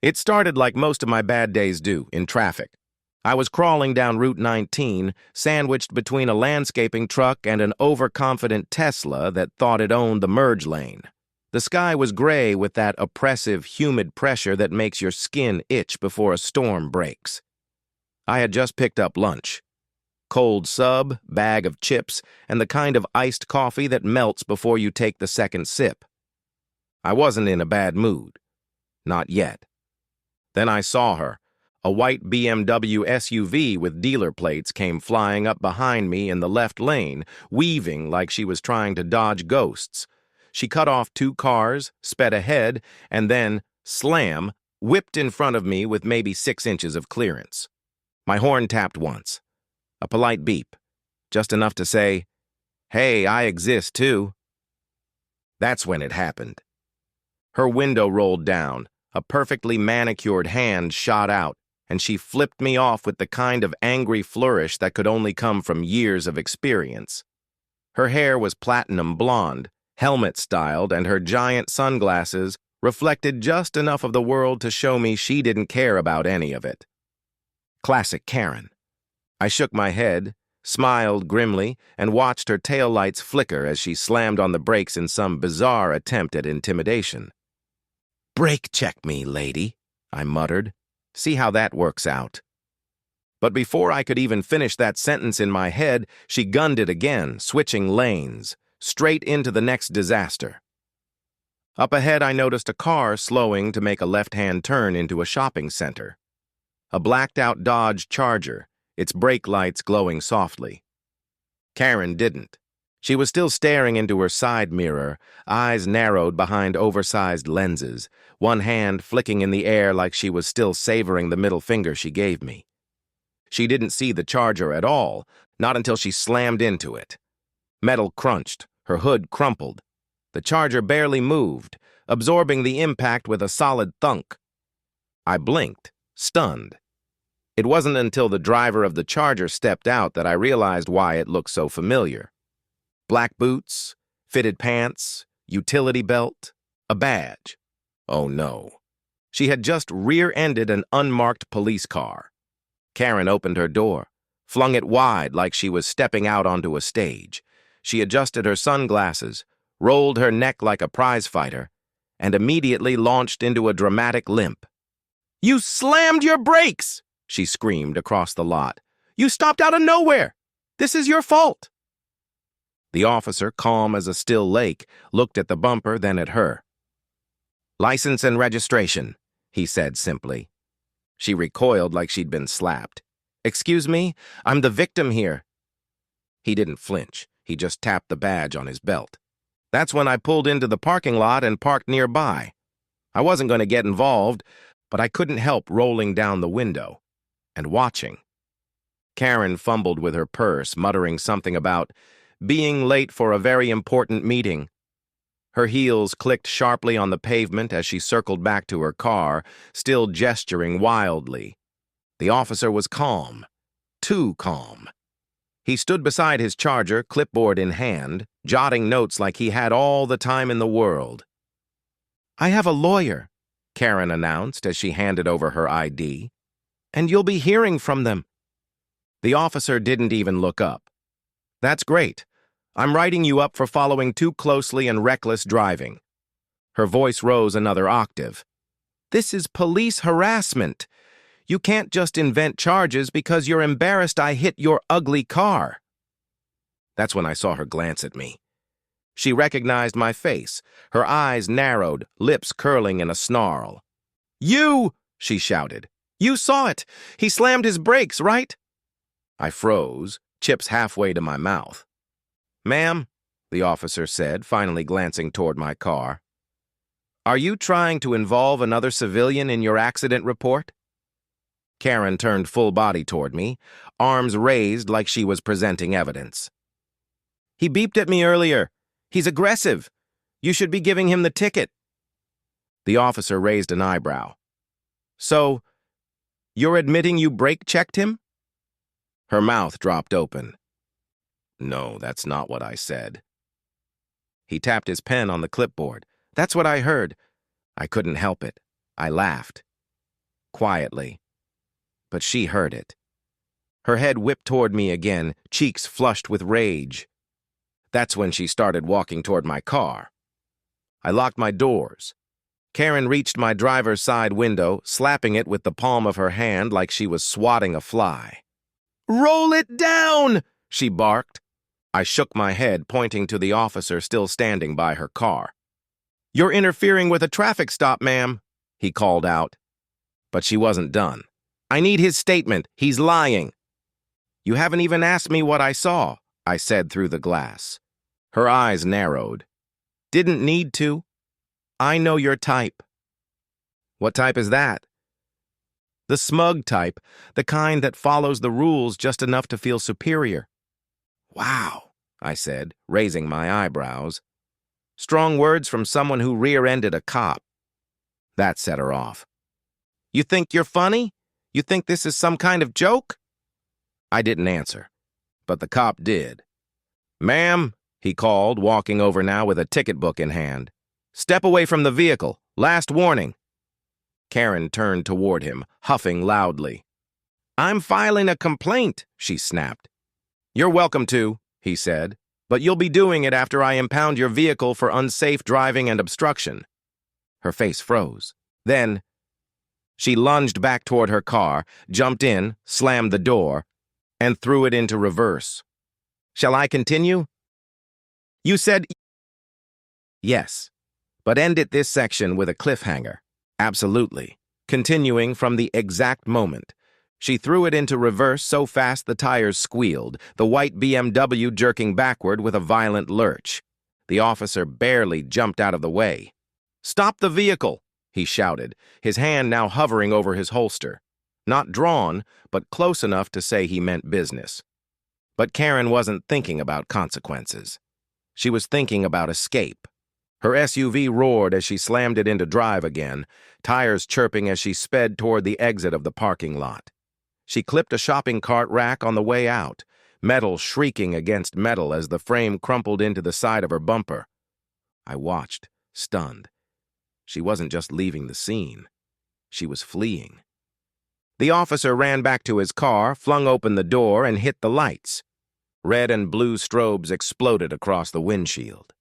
It started like most of my bad days do, in traffic. I was crawling down Route 19, sandwiched between a landscaping truck and an overconfident Tesla that thought it owned the merge lane. The sky was gray with that oppressive, humid pressure that makes your skin itch before a storm breaks. I had just picked up lunch. Cold sub, bag of chips, and the kind of iced coffee that melts before you take the second sip. I wasn't in a bad mood. Not yet. Then I saw her. A white BMW SUV with dealer plates came flying up behind me in the left lane, weaving like she was trying to dodge ghosts. She cut off 2 cars, sped ahead, and then, slam, whipped in front of me with maybe 6 inches of clearance. My horn tapped once. A polite beep. Just enough to say, "Hey, I exist too." That's when it happened. Her window rolled down, a perfectly manicured hand shot out, and she flipped me off with the kind of angry flourish that could only come from years of experience. Her hair was platinum blonde, helmet-styled, and her giant sunglasses reflected just enough of the world to show me she didn't care about any of it. Classic Karen. I shook my head, smiled grimly, and watched her taillights flicker as she slammed on the brakes in some bizarre attempt at intimidation. "Brake check me, lady," I muttered. "See how that works out." But before I could even finish that sentence in my head, she gunned it again, switching lanes, straight into the next disaster. Up ahead, I noticed a car slowing to make a left-hand turn into a shopping center. A blacked-out Dodge Charger, its brake lights glowing softly. Karen didn't. She was still staring into her side mirror, eyes narrowed behind oversized lenses, one hand flicking in the air like she was still savoring the middle finger she gave me. She didn't see the Charger at all, not until she slammed into it. Metal crunched, her hood crumpled. The Charger barely moved, absorbing the impact with a solid thunk. I blinked, stunned. It wasn't until the driver of the Charger stepped out that I realized why it looked so familiar. Black boots, fitted pants, utility belt, a badge. Oh no. She had just rear-ended an unmarked police car. Karen opened her door, flung it wide like she was stepping out onto a stage. She adjusted her sunglasses, rolled her neck like a prizefighter, and immediately launched into a dramatic limp. "You slammed your brakes!" she screamed across the lot. "You stopped out of nowhere! This is your fault!" The officer, calm as a still lake, looked at the bumper, then at her. "License and registration," he said simply. She recoiled like she'd been slapped. "Excuse me, I'm the victim here." He didn't flinch. He just tapped the badge on his belt. That's when I pulled into the parking lot and parked nearby. I wasn't going to get involved, but I couldn't help rolling down the window and watching. Karen fumbled with her purse, muttering something about being late for a very important meeting. Her heels clicked sharply on the pavement as she circled back to her car, still gesturing wildly. The officer was calm. Too calm. He stood beside his Charger, clipboard in hand, jotting notes like he had all the time in the world. "I have a lawyer," Karen announced as she handed over her ID, "and you'll be hearing from them." The officer didn't even look up. "That's great. I'm writing you up for following too closely and reckless driving." Her voice rose another octave. "This is police harassment. You can't just invent charges because you're embarrassed I hit your ugly car." That's when I saw her glance at me. She recognized my face, her eyes narrowed, lips curling in a snarl. "You!" she shouted. "You saw it! He slammed his brakes, right?" I froze, chips halfway to my mouth. "Ma'am," the officer said, finally glancing toward my car, "are you trying to involve another civilian in your accident report?" Karen turned full body toward me, arms raised like she was presenting evidence. "He beeped at me earlier. He's aggressive. You should be giving him the ticket." The officer raised an eyebrow. "So, you're admitting you brake-checked him?" Her mouth dropped open. "No, that's not what I said." He tapped his pen on the clipboard. "That's what I heard." I couldn't help it. I laughed. quietly. But she heard it. Her head whipped toward me again, cheeks flushed with rage. That's when she started walking toward my car. I locked my doors. Karen reached my driver's side window, slapping it with the palm of her hand like she was swatting a fly. "Roll it down!" she barked. I shook my head, pointing to the officer still standing by her car. "You're interfering with a traffic stop, ma'am," he called out. But she wasn't done. "I need his statement. He's lying." "You haven't even asked me what I saw," I said through the glass. Her eyes narrowed. "Didn't need to. I know your type." "What type is that?" "The smug type, the kind that follows the rules just enough to feel superior." "Wow," I said, raising my eyebrows. Strong words from someone who rear-ended a cop. That set her off. "You think you're funny? You think this is some kind of joke?" I didn't answer, but the cop did. "Ma'am," he called, walking over now with a ticket book in hand. "Step away from the vehicle. Last warning." Karen turned toward him, huffing loudly. "I'm filing a complaint," she snapped. "You're welcome to," he said, "but you'll be doing it after I impound your vehicle for unsafe driving and obstruction." Her face froze. Then she lunged back toward her car, jumped in, slammed the door, and threw it into reverse. "Shall I continue?" "You said..." "Yes, but end it this section with a cliffhanger." "Absolutely." Continuing from the exact moment. She threw it into reverse so fast the tires squealed, the white BMW jerking backward with a violent lurch. The officer barely jumped out of the way. "Stop the vehicle!" he shouted, his hand now hovering over his holster. Not drawn, but close enough to say he meant business. But Karen wasn't thinking about consequences. She was thinking about escape. Her SUV roared as she slammed it into drive again, tires chirping as she sped toward the exit of the parking lot. She clipped a shopping cart rack on the way out, metal shrieking against metal as the frame crumpled into the side of her bumper. I watched, stunned. She wasn't just leaving the scene. She was fleeing. The officer ran back to his car, flung open the door, and hit the lights. Red and blue strobes exploded across the windshield.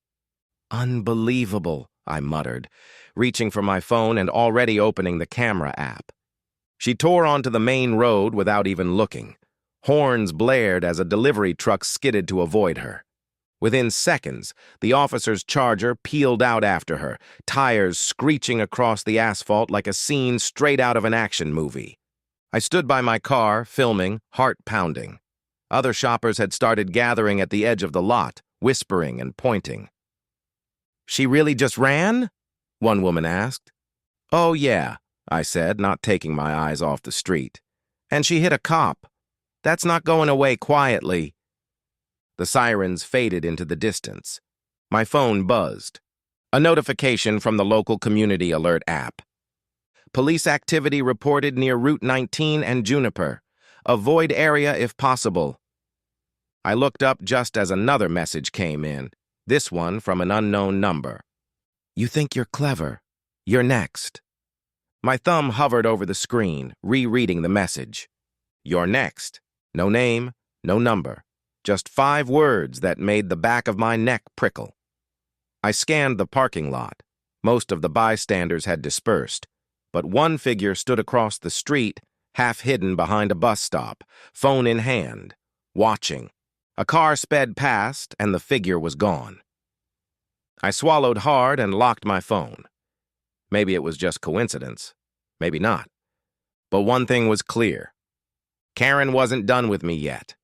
"Unbelievable," I muttered, reaching for my phone and already opening the camera app. She tore onto the main road without even looking. Horns blared as a delivery truck skidded to avoid her. Within seconds, the officer's Charger peeled out after her, tires screeching across the asphalt like a scene straight out of an action movie. I stood by my car, filming, heart pounding. Other shoppers had started gathering at the edge of the lot, whispering and pointing. "She really just ran?" one woman asked. "Oh, yeah," I said, not taking my eyes off the street. "And she hit a cop. That's not going away quietly." The sirens faded into the distance. My phone buzzed. A notification from the local community alert app. "Police activity reported near Route 19 and Juniper. Avoid area if possible." I looked up just as another message came in, this one from an unknown number. "You think you're clever. You're next." My thumb hovered over the screen, rereading the message. "You're next." No name, no number. Just 5 words that made the back of my neck prickle. I scanned the parking lot. Most of the bystanders had dispersed, but one figure stood across the street, half hidden behind a bus stop, phone in hand, watching. A car sped past, and the figure was gone. I swallowed hard and locked my phone. Maybe it was just coincidence. Maybe not. But one thing was clear. Karen wasn't done with me yet.